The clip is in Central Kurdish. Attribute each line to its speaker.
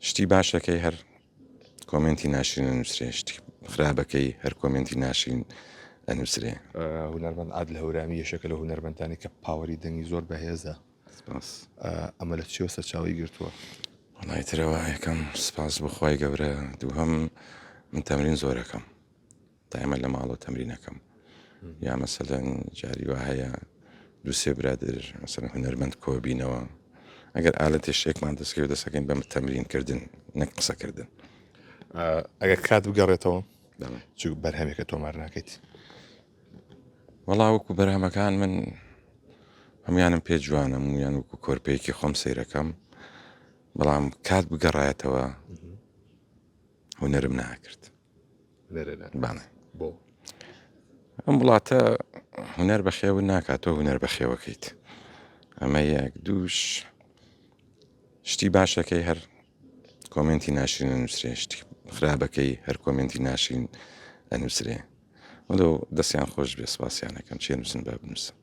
Speaker 1: شتی باشەکەی هەر کۆمنتی ناشرین ئەنووسێ، شتی خراپەکەی هەر کۆمنتی ناشرین ئەنووسێ.
Speaker 2: هونەرمەند عادل هەورامی یەشێکە لە هونەرمەندانی کە پاوەری دەنگی زۆر بەهێزە. ئەمە لە چیوە سەرچاوی گرتووە؟
Speaker 1: وڵای ترەوە یەکەم سپاس بخوای گەورە، دووهەم من تەمرین زۆرەکەم، دایمە لە ماڵەوە تەمرینەکەم، یا مەسەلەن جاری وا هەیە دووسێ برادر مەسەلەن هونەرمەند کۆبینەوە، ئەگەر ئالەتێ شتێکمان دەستکەوت دەسەکەین بەمە تەمرینکردن نەک قسەکردن.
Speaker 2: ئەگەر کات بگەڕێتەوە چوو بەرهەمێکە تۆمار ناکەیت؟
Speaker 1: وەڵا وەکو بەرهەمەکان من هەمویانم پێ جوانە، هەمویان وەکو کۆرپەیەکی خۆم سەیرەکەم، بەڵام کات بگەڕایەتەوە هونەرم ناکرد. بانە
Speaker 2: بۆ
Speaker 1: ئەم وڵاتە هونەر بەخێو ناکات، تۆ هونەر بەخێوەکەیت. ئەمە یەک. دووش شتی باشەکەی هەر کۆمنتی ناشرین ئەنووسێ، شتی خراپەکەی هەر کۆمنتی ناشرین ئەنووسێ. وەلو دەستیان خۆش بێ سوپاسیانەکەم چێ نووسن با بنووسن.